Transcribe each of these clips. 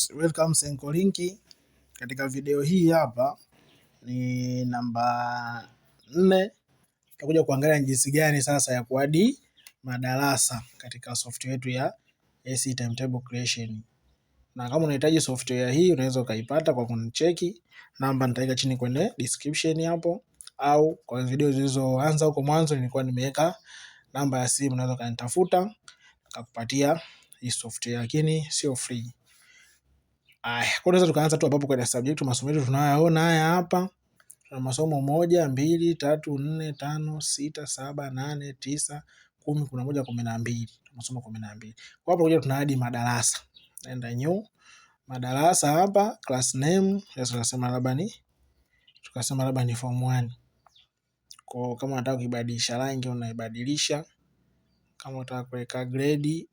Yes, welcome Senko Linki. Katika video hii hapa ni namba 4. Tutakuja kuangalia jinsi gani sasa ya kuadi madarasa katika software yetu ya AC Timetable Creation. Na kama unahitaji software hii unaweza ukaipata kwa kunicheki. Namba nitaweka chini kwenye description hapo, au kwa video zilizoanza huko mwanzo nilikuwa nimeweka namba ya simu, unaweza kanitafuta nikakupatia hii software, lakini sio free. Kwa tunaweza tukaanza tu hapo kwenye subject. Masomo yetu tunayoona haya hapa. Tuna masomo 1, 2, 3, 4, 5, 6, 7, 8, 9, 10, 11, 12. Masomo 12. Kwa hapo kuja tuna hadi madarasa. Naenda new madarasa hapa, class name, tukasema labda ni form 1. Kwa kama unataka kuibadilisha rangi unaibadilisha. Kama unataka kuweka grade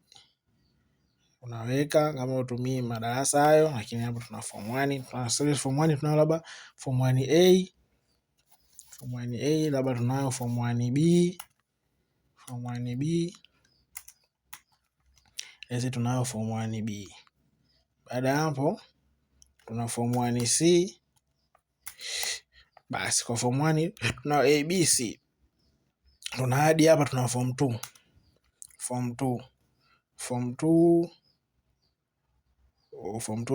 unaweka, kama utumii madarasa hayo. Lakini hapo tuna form 1, tuna form 1 tunao labda form 1A, labda tunayo form 1B, hizi tunayo form 1B. Baada ya hapo tuna form 1C. Basi kwa form 1 tuna ABC. Tuna hadi hapa tuna form 2. Form 2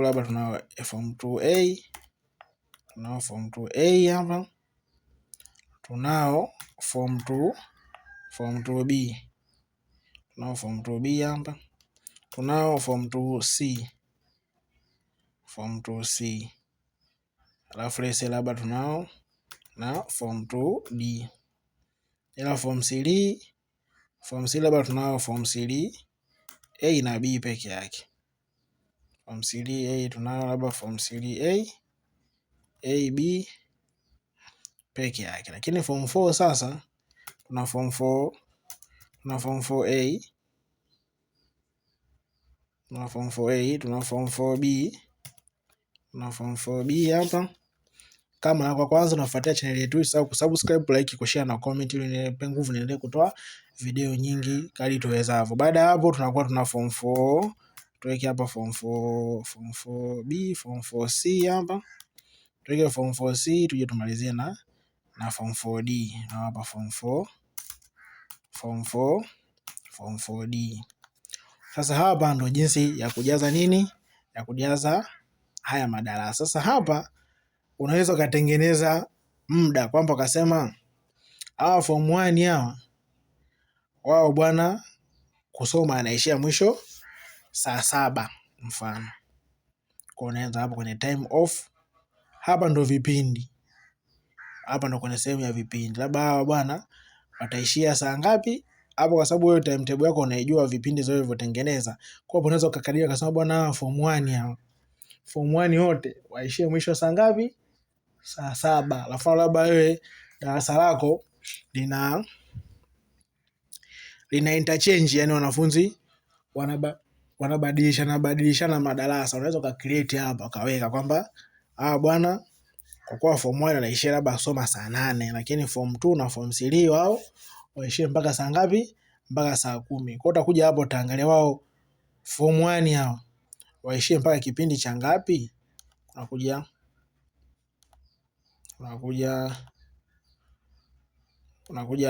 labda tuna form 2A. Tunao form 2A hapa. Tunao form 2B. Tunao form 2B hapa. Tunao form 2C. Alafu lese labda tunao na form 2D. Ila form 3 labda tunao form 3 A na B peke yake. Form 3A tunao labda form 3A, A, B peke yake. Lakini form 4 sasa tuna form 4A, tuna form 4B, tuna form 4B hapa. Kama kwa kwanza unafuatia channel yetu, usisahau kusubscribe, like, kushare na comment ili nipe nguvu niendelee kutoa video nyingi kadri tuwezavyo. Baada hapo tunakuwa tuna form 4, tuweke hapa form 4B, form 4C hapa. Tuweke form 4C tuje tumalizie na form 4D. Na hapa form 4D. Sasa hapa ndo jinsi ya kujaza nini? Ya kujaza haya madarasa. Sasa hapa unaweza ukatengeneza muda kwamba ukasema hawa form 1 hawa wao bwana kusoma anaishia mwisho saa 7 mfano. Kwa unaanza hapo kwenye time off. Hapa ndo vipindi. Hapa ndo kwenye sehemu ya vipindi. Labda hawa bwana wataishia saa ngapi? Hapo kwa sababu wewe timetable yako unaijua vipindi zote vilivyotengeneza. Kwa hapo unaweza ukakadiria ukasema bwana form 1 hawa. Form 1 wote waishie mwisho saa ngapi? Saa 7. Alafu labda wewe darasa lako lina interchange, yani wanafunzi wanabadilishana madarasa. Unaweza ukacreate hapa ukaweka kwamba bwana kwa kuwa form 1 anaishia labda soma saa 8, lakini form 2 na form 3 wao waishie mpaka saa ngapi? Mpaka saa 10. Kwa utakuja hapo utaangalia wao form 1 hao waishie mpaka kipindi cha ngapi? Unakuja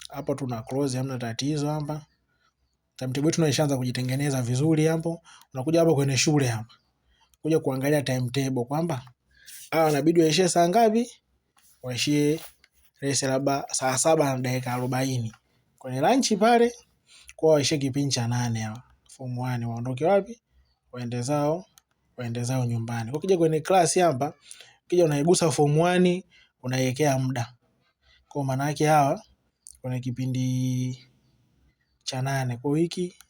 hapa tuna close, hamna tatizo hapa. Timetable yetu inaanza kujitengeneza vizuri hapo. Unakuja hapa kwenye shule hapa. Kuja kuangalia timetable kwamba inabidi waishie saa ngapi? Waishie lese labda saa 7 na dakika 40. Kwenye lunch pale kwa waishie kipindi cha 8 hapa. Form 1 waondoke wapi? Waende zao nyumbani. Ukija kwenye class hapa, ukija unaigusa form 1 unaiwekea muda. Kwa maana yake hawa kwenye kipindi cha 8 kwa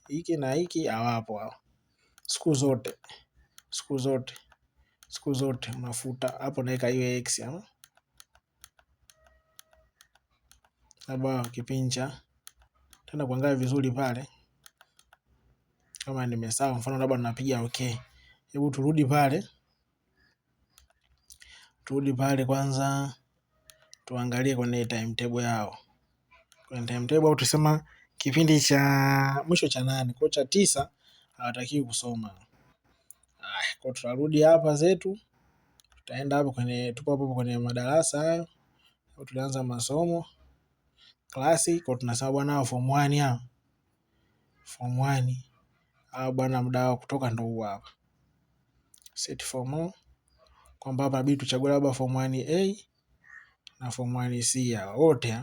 hiki na hiki hawapo hao. Siku zote unafuta hapo, naweka hiyo x hapa. Labda kipindi cha tena kuangalia vizuri pale. Kama nimesahau mfano labda napiga okay. Hebu turudi pale kwanza tuangalie kwenye timetable yao. Kwenye timetable au tusema kipindi cha mwisho cha 8, kwa cha 9 hawatakiwi kusoma. Kwa tutarudi hapa zetu, tutaenda hapo tupo hapo kwenye madarasa hayo. Tulianza masomo klasi, kwa tunasema bwana form 1 hao. Form 1 hao bwana, muda wa kutoka ndio huu hapa. Set form kwamba hapa inabidi tuchague labda form 1A na form 1C hao wote.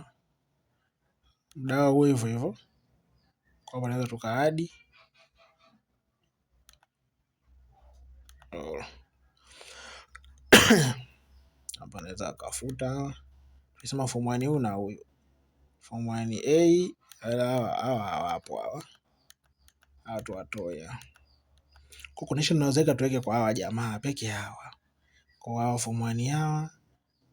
Muda wao hivyo hivyo. Kwa hapa naweza tukaadi hapa naweza akafuta. Tunasema form 1 huyu na huyu. Form 1A hawa hapo hawa. Hawa tuwatoe. Kwa condition tunaweza tuweke kwa hawa jamaa peke hawa. Kwa hawa form 1 hawa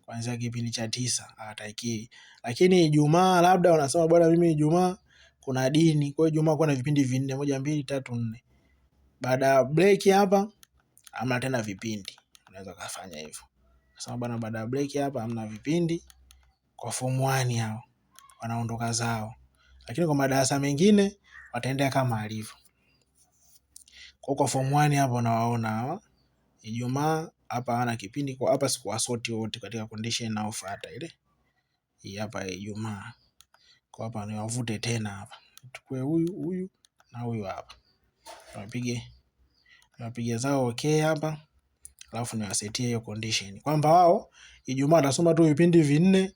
kuanzia kipindi cha 9 hawatakiwi. Lakini Ijumaa labda wanasema bwana, mimi Ijumaa kuna dini. Kwa hiyo Ijumaa kuna vipindi 4, 1 2 3 4. Baada ya break hapa hamna tena vipindi. Unaweza kufanya hivyo. Sasa bwana, baada ya break hapa hamna vipindi kwa form 1 hao. Wanaondoka zao. Lakini kwa madarasa mengine wataendelea kama alivyo. Kwa form 1 hapa unawaona hawa. Ijumaa hapa hana kipindi, kwa hapa sikuwasoti wote katika condition inayofuata ile. Hii hapa Ijumaa. Kwa hapa niwavute tena hapa. Tukue huyu na huyu hapa. Tunapige zao okay hapa. Alafu niwasetie hiyo condition kwamba wao Ijumaa watasoma tu vipindi 4,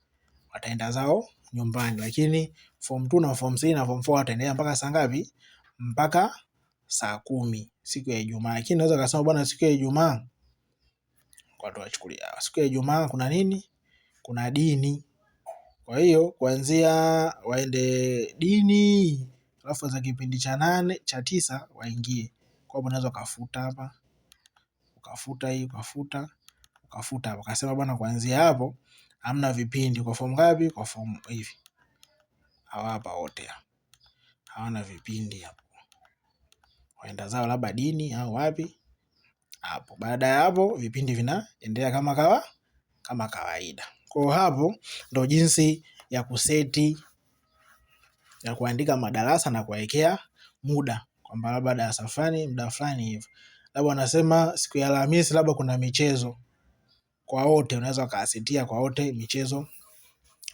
wataenda zao nyumbani. Lakini form 2 na form 3 na form 4 wataendelea mpaka saa ngapi? Mpaka saa 10 siku ya Ijumaa. Lakini naweza kusema bwana, siku ya Ijumaa kwa tuwachukulia siku ya Ijumaa kuna nini? Kuna dini. Kwa hiyo kuanzia waende dini, alafu za kipindi cha 8 cha 9 waingie. Kwa hiyo unaweza kufuta hapa. Ukafuta hii, ukafuta hapa. Akasema bwana, kuanzia hapo hamna vipindi kwa form ngapi? Kwa form hivi. Hawa hapa wote hawana vipindi hapo. Waenda zao labda dini au wapi hapo. Baada ya hapo vipindi vinaendelea kama kawaida. Kwa hapo ndo jinsi ya kuseti, ya kuandika madarasa na kuwekea muda kwamba labda darasa fulani muda fulani hivyo. Labda wanasema siku ya Alhamisi labda kuna michezo kwa wote, unaweza ukaasetia kwa wote michezo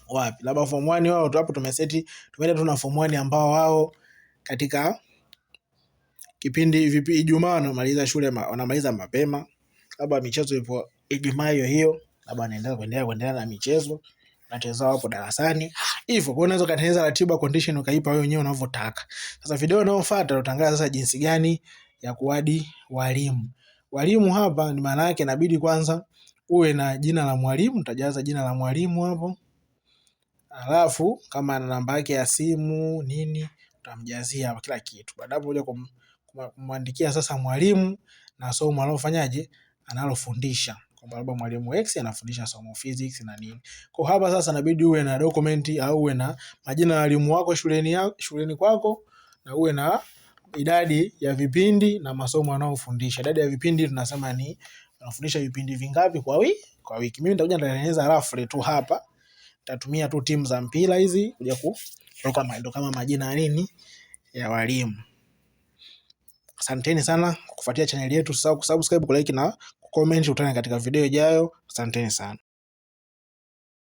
wapi. Labda form 1 wao hapo tumeseti, tumeenda tuna form 1 ambao wao katika kipindi vipi Ijumaa wanamaliza shule wanamaliza mapema. Labda michezo ipo Ijumaa hiyo, labda wanaendelea kuendelea na michezo, wanacheza hapo darasani. Hivyo kwa unaweza kutengeneza ratiba condition ukaipa wewe wenyewe unavyotaka. Sasa video inayofuata tutaangalia sasa jinsi gani ya kuadi walimu. Walimu hapa ni maana yake inabidi kwanza uwe na jina la mwalimu, utajaza jina la mwalimu hapo. Alafu kama ana namba yake ya simu nini utamjazia hapo kila kitu. Baadaye unakuja kumwandikia sasa mwalimu na somo analofanyaje, analofundisha. Kwa sababu mwalimu X anafundisha somo physics na nini. Kwa hapa sasa inabidi uwe na document au uwe na majina ya walimu wako shuleni kwako, na uwe na idadi ya vipindi na masomo anayofundisha. Idadi ya vipindi tunasema ni anafundisha vipindi vingapi kwa wiki. Mimi nitakuja nitatengeneza rafle tu hapa. Nitatumia tu timu za mpira hizi kuja kuweka kama majina ya nini ya walimu. Asanteni sana kwa kufuatia channel yetu. Usisahau kusubscribe, kulike na kucomment. Utane katika video ijayo. Asanteni sana.